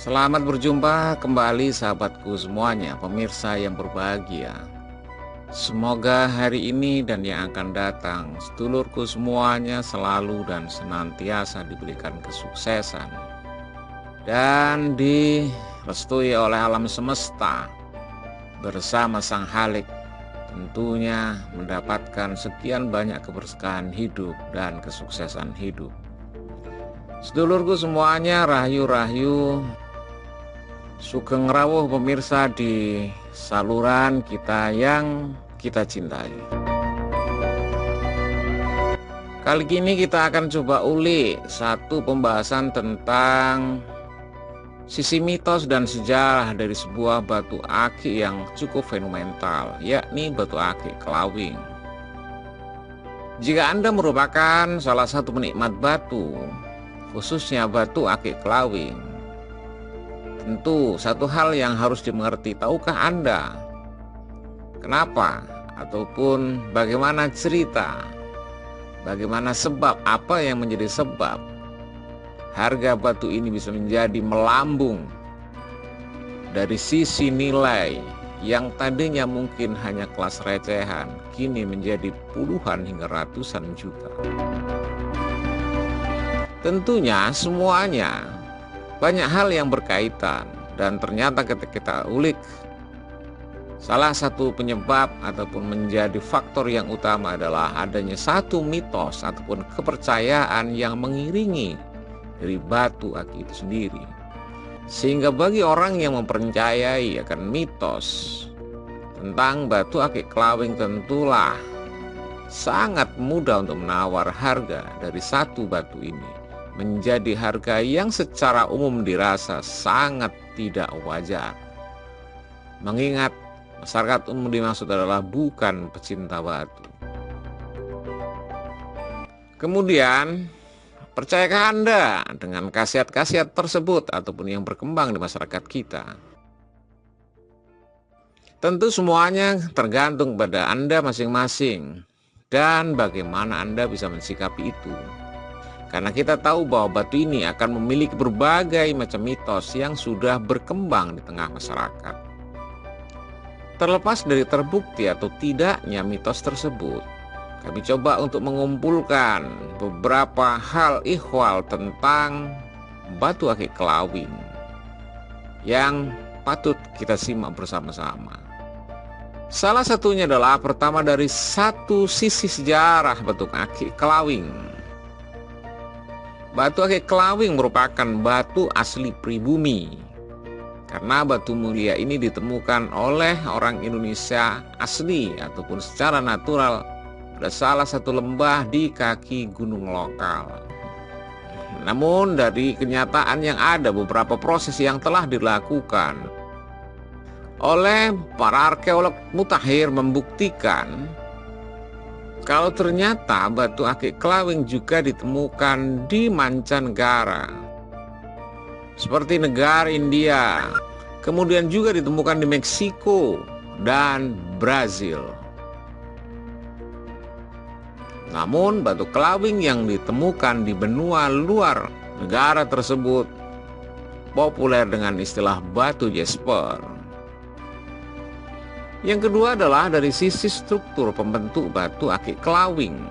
Selamat berjumpa kembali sahabatku semuanya, pemirsa yang berbahagia. Semoga hari ini dan yang akan datang, sedulurku semuanya selalu dan senantiasa diberikan kesuksesan dan direstui oleh alam semesta bersama Sang Halik, tentunya mendapatkan sekian banyak keberkahan hidup dan kesuksesan hidup. Sedulurku semuanya, rahayu-rahayu, sugeng rawuh pemirsa di saluran kita yang kita cintai. Kali ini kita akan coba ulik satu pembahasan tentang sisi mitos dan sejarah dari sebuah batu akik yang cukup fenomenal, yakni batu akik Kelawing. Jika Anda merupakan salah satu penikmat batu, khususnya batu akik Kelawing, tentu satu hal yang harus dimengerti, tahukah Anda kenapa ataupun bagaimana cerita, bagaimana sebab, apa yang menjadi sebab harga batu ini bisa menjadi melambung dari sisi nilai yang tadinya mungkin hanya kelas recehan, kini menjadi puluhan hingga ratusan juta. Tentunya semuanya banyak hal yang berkaitan, dan ternyata ketika kita ulik, salah satu penyebab ataupun menjadi faktor yang utama adalah adanya satu mitos ataupun kepercayaan yang mengiringi dari batu akik itu sendiri. Sehingga bagi orang yang mempercayai akan mitos tentang batu akik Kelawing, tentulah sangat mudah untuk menawar harga dari satu batu ini menjadi harga yang secara umum dirasa sangat tidak wajar. Mengingat masyarakat umum dimaksud adalah bukan pecinta batu. Kemudian, percayakah Anda dengan khasiat-khasiat tersebut ataupun yang berkembang di masyarakat kita? Tentu semuanya tergantung pada Anda masing-masing dan bagaimana Anda bisa mensikapi itu. Karena kita tahu bahwa batu ini akan memiliki berbagai macam mitos yang sudah berkembang di tengah masyarakat. Terlepas dari terbukti atau tidaknya mitos tersebut, kami coba untuk mengumpulkan beberapa hal ihwal tentang batu akik Kelawing yang patut kita simak bersama-sama. Salah satunya adalah pertama dari satu sisi sejarah batu akik Kelawing. Batu akik Kelawing merupakan batu asli pribumi, karena batu mulia ini ditemukan oleh orang Indonesia asli ataupun secara natural pada salah satu lembah di kaki gunung lokal. Namun dari kenyataan yang ada, beberapa proses yang telah dilakukan oleh para arkeolog mutakhir membuktikan kalau ternyata batu akik Kelawing juga ditemukan di mancanegara, seperti negara India, kemudian juga ditemukan di Meksiko dan Brazil. Namun batu Kelawing yang ditemukan di benua luar negara tersebut populer dengan istilah batu Jasper. Yang kedua adalah dari sisi struktur pembentuk batu akik Kelawing.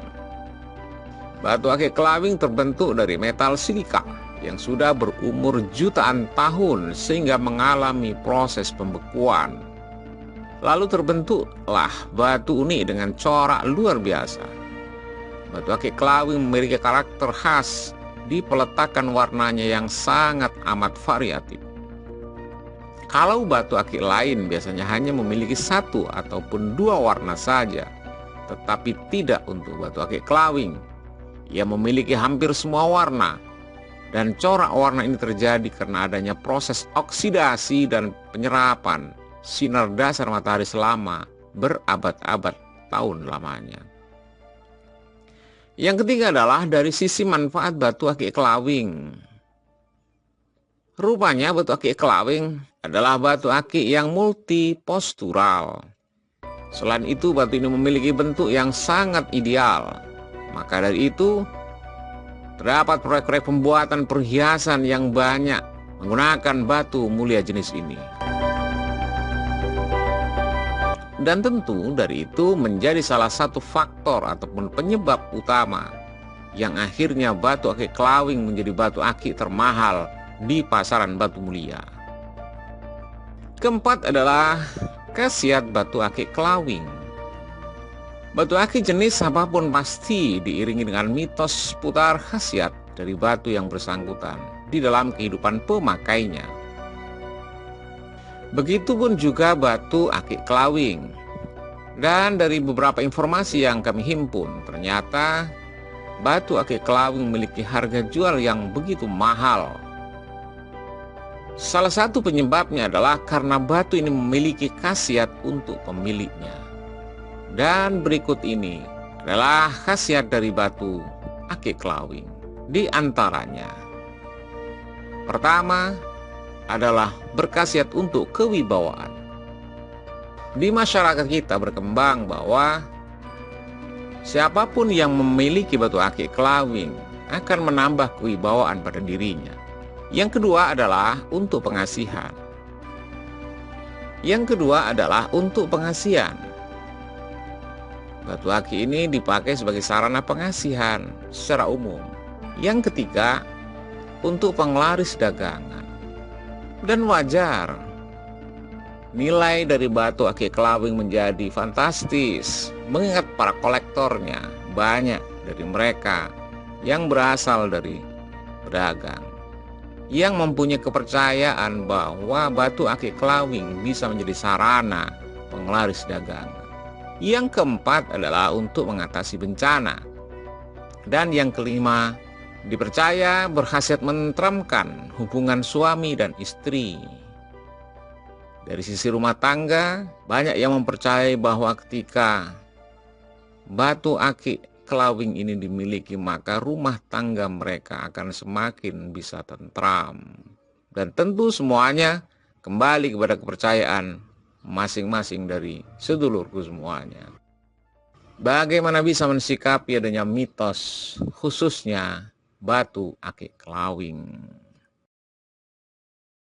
Batu akik Kelawing terbentuk dari metal silika yang sudah berumur jutaan tahun sehingga mengalami proses pembekuan. Lalu terbentuklah batu unik dengan corak luar biasa. Batu akik Kelawing memiliki karakter khas di peletakan warnanya yang sangat amat variatif. Kalau batu akik lain biasanya hanya memiliki satu ataupun dua warna saja, tetapi tidak untuk batu akik Kelawing. Ia memiliki hampir semua warna, dan corak warna ini terjadi karena adanya proses oksidasi dan penyerapan sinar dasar matahari selama berabad-abad tahun lamanya. Yang ketiga adalah dari sisi manfaat batu akik Kelawing. Rupanya batu akik Kelawing adalah batu akik yang multipostural. Selain itu, batu ini memiliki bentuk yang sangat ideal. Maka dari itu, terdapat proyek-proyek pembuatan perhiasan yang banyak menggunakan batu mulia jenis ini. Dan tentu dari itu menjadi salah satu faktor ataupun penyebab utama yang akhirnya batu akik kelawing menjadi batu akik termahal di pasaran batu mulia. Keempat adalah khasiat batu akik kelawing. Batu akik jenis apapun pasti diiringi dengan mitos seputar khasiat dari batu yang bersangkutan di dalam kehidupan pemakainya. Begitupun juga batu akik kelawing. Dan dari beberapa informasi yang kami himpun, ternyata batu akik kelawing memiliki harga jual yang begitu mahal. Salah satu penyebabnya adalah karena batu ini memiliki khasiat untuk pemiliknya. Dan berikut ini adalah khasiat dari batu akik kelawing. Di antaranya, pertama adalah berkhasiat untuk kewibawaan. Di masyarakat kita berkembang bahwa siapapun yang memiliki batu akik kelawing akan menambah kewibawaan pada dirinya. Yang kedua adalah untuk pengasihan. Yang kedua adalah untuk pengasihan. Batu akik ini dipakai sebagai sarana pengasihan secara umum. Yang ketiga, untuk penglaris dagangan. Dan wajar, nilai dari batu akik kelawing menjadi fantastis, mengingat para kolektornya banyak dari mereka yang berasal dari pedagang, yang mempunyai kepercayaan bahwa batu akik kelawing bisa menjadi sarana penglaris dagangan. Yang keempat adalah untuk mengatasi bencana. Dan yang kelima, dipercaya berkhasiat menenteramkan hubungan suami dan istri. Dari sisi rumah tangga, banyak yang mempercayai bahwa ketika batu akik kelawing ini dimiliki, maka rumah tangga mereka akan semakin bisa tentram. Dan tentu semuanya kembali kepada kepercayaan masing-masing dari sedulurku semuanya. Bagaimana bisa mensikapi adanya mitos, khususnya batu akik kelawing?